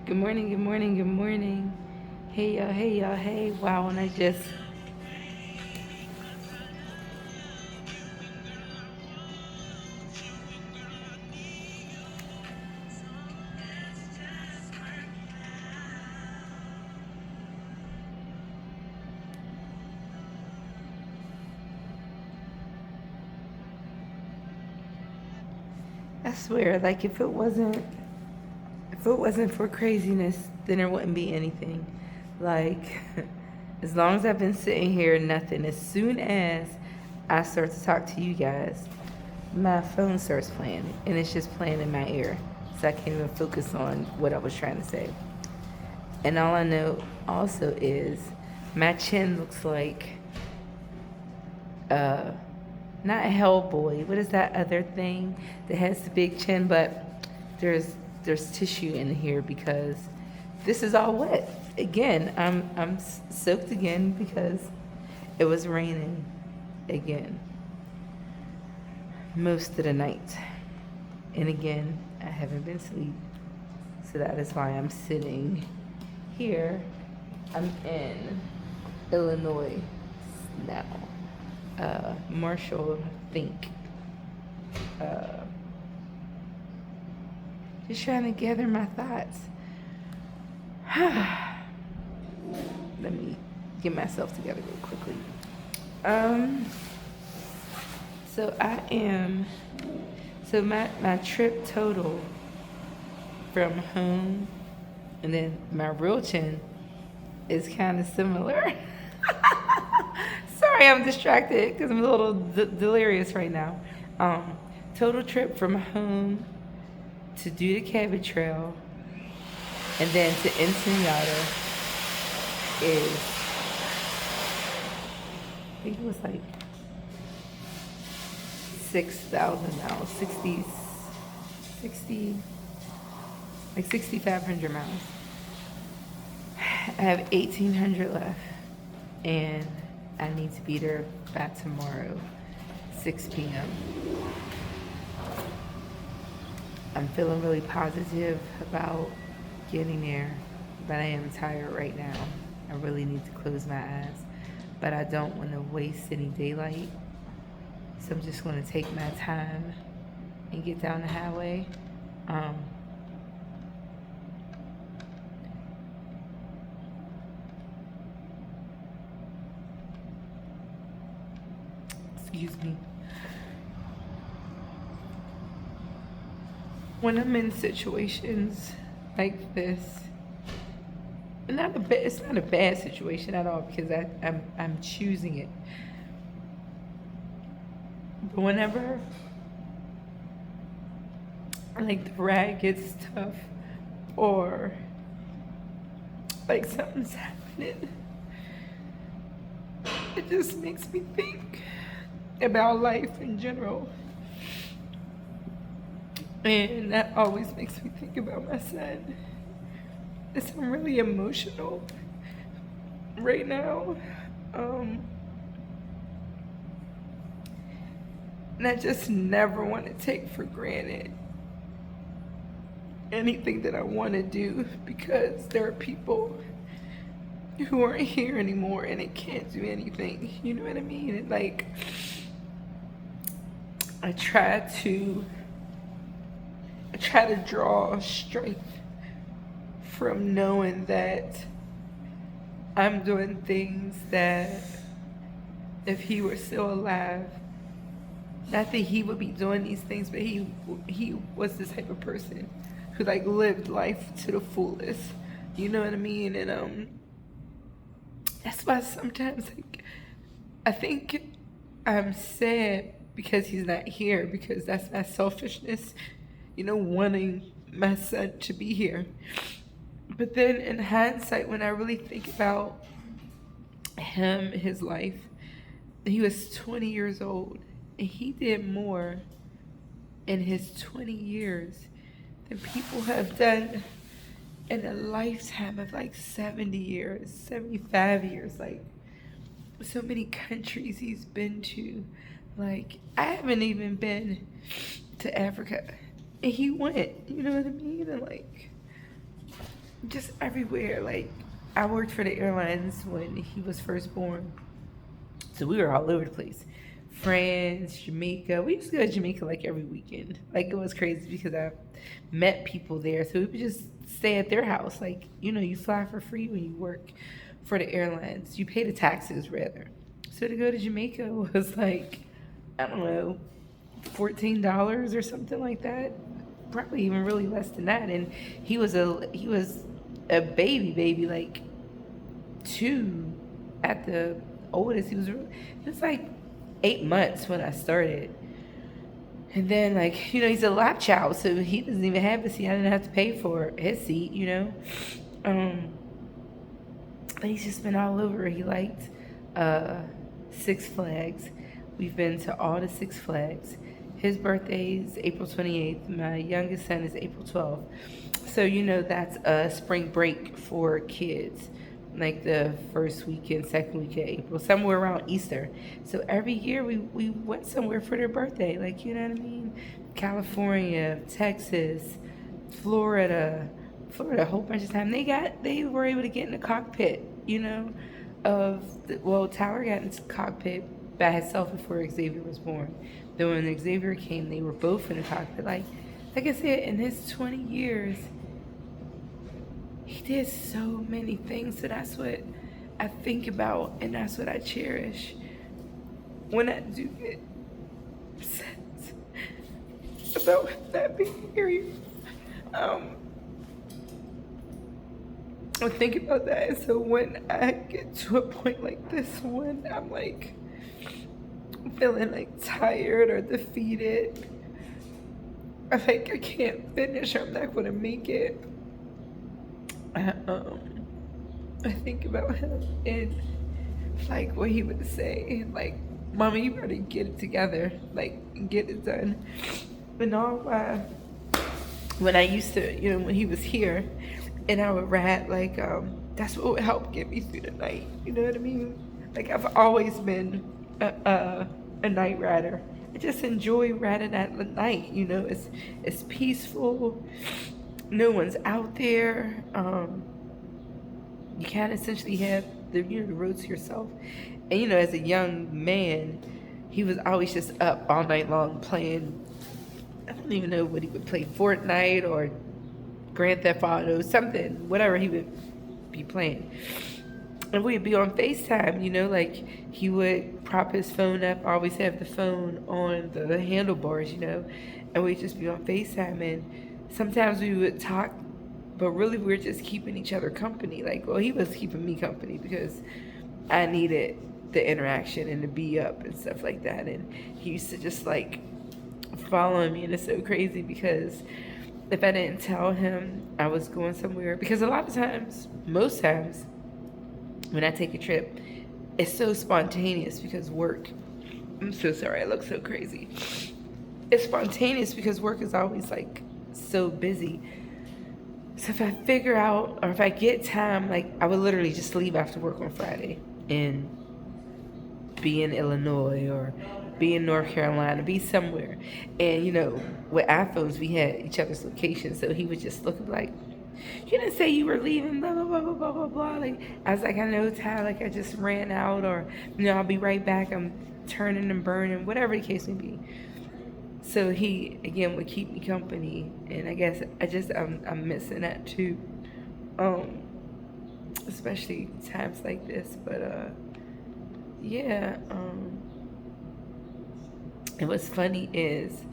Good morning, good morning, good morning. Hey y'all, hey y'all, hey. Wow, and I swear, like if it wasn't for craziness, then there wouldn't be anything. Like, as long as I've been sitting here, nothing. As soon as I start to talk to you guys, my phone starts playing, and it's just playing in my ear. So I can't even focus on what I was trying to say. And all I know also is my chin looks like uh not Hellboy. What is that other thing that has the big chin? But there's tissue in here because this is all wet. Again, I'm soaked again because it was raining again most of the night. And again, I haven't been asleep. So that is why I'm sitting here. I'm in Illinois now. Marshall, think. Uh, just trying to gather my thoughts. Let me get myself together real quickly. Um, so I am, so my trip total from home and then my real chin is kind of similar. Sorry, I'm distracted because I'm a little delirious right now. Um, Total trip from home to do the Cabot Trail and then to Ensenada is, I think it was like 6,000 miles, 60, like 6,500 miles. I have 1,800 left, and I need to be there by tomorrow, 6 p.m. I'm feeling really positive about getting there, but I am tired right now. I really need to close my eyes, but I don't want to waste any daylight, so I'm just going to take my time and get down the highway. Um, Excuse me. When I'm in situations like this, it's not a bad situation at all because I'm choosing it. But whenever like the ride gets tough or like something's happening, it just makes me think about life in general. And that always makes me think about my son. And so I'm really emotional right now. Um, and I just never want to take for granted anything that I want to do because there are people who aren't here anymore and it can't do anything. You know what I mean? And like, I try to draw strength from knowing that I'm doing things that if he were still alive, not that he would be doing these things, but he was the type of person who like lived life to the fullest. You know what I mean? And that's why sometimes like I think I'm sad because he's not here because that's my selfishness, wanting my son to be here. But then in hindsight, when I really think about him, his life, he was 20 years old and he did more in his 20 years than people have done in a lifetime of like 70 years, 75 years. Like, so many countries he's been to. Like, I haven't even been to Africa. And he went, you know what I mean? And like, just everywhere. Like, I worked for the airlines when he was first born. So we were all over the place. France, Jamaica. We used to go to Jamaica like every weekend. Like, it was crazy because I met people there. So we would just stay at their house. Like, you fly for free when you work for the airlines. You pay the taxes rather. So to go to Jamaica was like, I don't know, $14 or something like that. Probably even really less than that. And he was a baby, like 2 at the oldest. He was like 8 months when I started. And then, like, he's a lap child, so he doesn't even have a seat. I didn't have to pay for his seat. Um, but he's just been all over. He liked Six Flags. We've been to all the Six Flags. His birthday is April 28th. My youngest son is April 12th. So, that's a spring break for kids, like the first weekend, second weekend of April, somewhere around Easter. So every year we went somewhere for their birthday, like, you know what I mean? California, Texas, Florida, a whole bunch of time. They were able to get in the cockpit, Tyler got into the cockpit by himself before Xavier was born. Then when Xavier came, they were both in the cockpit. Like I said, in his 20 years, he did so many things. So that's what I think about, and that's what I cherish. When I do get upset about that being here, I think about that. And so when I get to a point like this one, I'm like feeling like tired or defeated. I think I can't finish, or I'm not gonna make it. I think about him and like what he would say, like, "Mama, you better get it together, like get it done." But all when I used to, when he was here, and I would rap, like, that's what would help get me through the night. You know what I mean? Like, I've always been a night rider. I just enjoy riding at the night. It's peaceful. No one's out there. You can essentially have the road to yourself. And as a young man, he was always just up all night long playing. I don't even know what he would play, Fortnite or Grand Theft Auto, something, whatever he would be playing. And we'd be on FaceTime, like he would prop his phone up, always have the phone on the handlebars, and we'd just be on FaceTime. And sometimes we would talk, but really we were just keeping each other company. Like, well, he was keeping me company because I needed the interaction and to be up and stuff like that. And he used to just like follow me, and it's so crazy because if I didn't tell him I was going somewhere, because a lot of times, most times, when I take a trip, it's so spontaneous because work. I'm so sorry, I look so crazy. It's spontaneous because work is always like so busy. So if I figure out, or if I get time, like I would literally just leave after work on Friday and be in Illinois or be in North Carolina, be somewhere. And with iPhones, we had each other's locations, so he would just look like, "You didn't say you were leaving, blah, blah, blah, blah, blah, blah, blah." Like, I was like, "I know, Ty, like I just ran out," or, "I'll be right back, I'm turning and burning," whatever the case may be. So he, again, would keep me company, and I guess I'm missing that too. Especially times like this, but, yeah, and what's funny is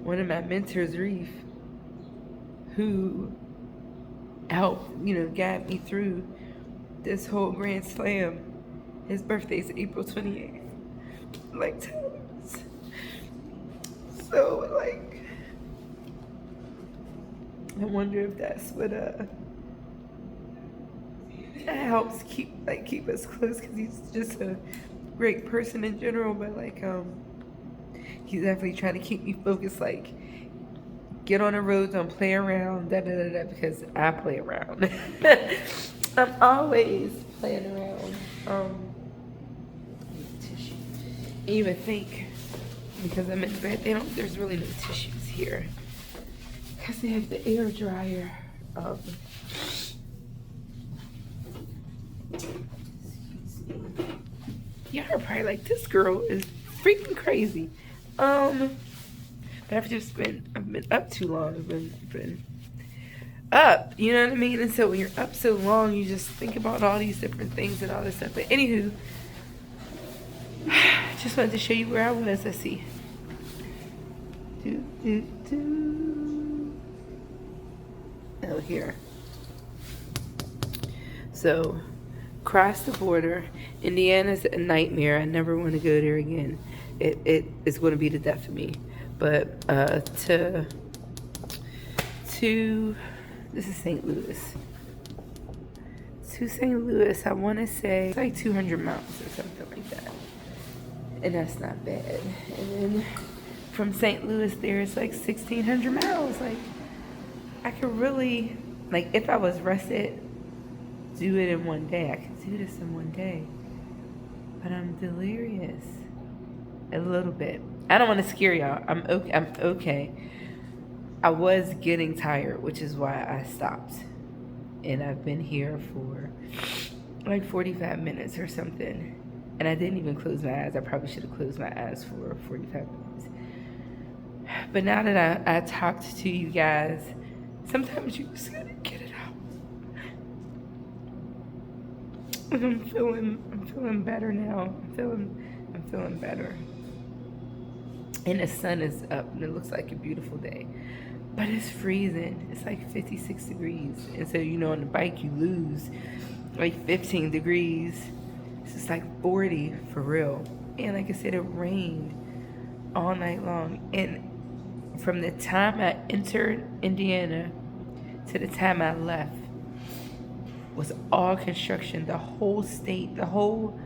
one of my mentors, Reef, who helped, guide me through this whole Grand Slam. His birthday's April 28th. Like, Tyler's. So, like, I wonder if that's what, helps keep us close, because he's just a great person in general, but, like, he's definitely trying to keep me focused, like, get on the road, don't play around, because I play around. I'm always playing around. Tissue. You even think, because I'm in bed, there's really no tissues here. Because they have the air dryer. Y'all are probably like, this girl is freaking crazy. But I've been up too long. I've been up, you know what I mean? And so when you're up so long, you just think about all these different things and all this stuff. But anywho, just wanted to show you where I was. Let's see. Oh, here. So, cross the border. Indiana's a nightmare. I never want to go there again. It is going to be the death of me. But to this is St. Louis. To St. Louis, I want to say it's like 200 miles or something like that. And that's not bad. And then from St. Louis there, it's like 1,600 miles. Like, I could really, like, if I was rested, do it in one day. I could do this in one day. But I'm delirious. A little bit. I don't want to scare y'all. I'm okay. I was getting tired, which is why I stopped. And I've been here for like 45 minutes or something. And I didn't even close my eyes. I probably should have closed my eyes for 45 minutes. But now that I talked to you guys, sometimes you just gotta get it out. And I'm feeling better now. I'm feeling better. And the sun is up and it looks like a beautiful day. But it's freezing. It's like 56 degrees. And so, you know, on the bike you lose like 15 degrees. It's just like 40 for real. And like I said, it rained all night long. And from the time I entered Indiana to the time I left was all construction. The whole state, the whole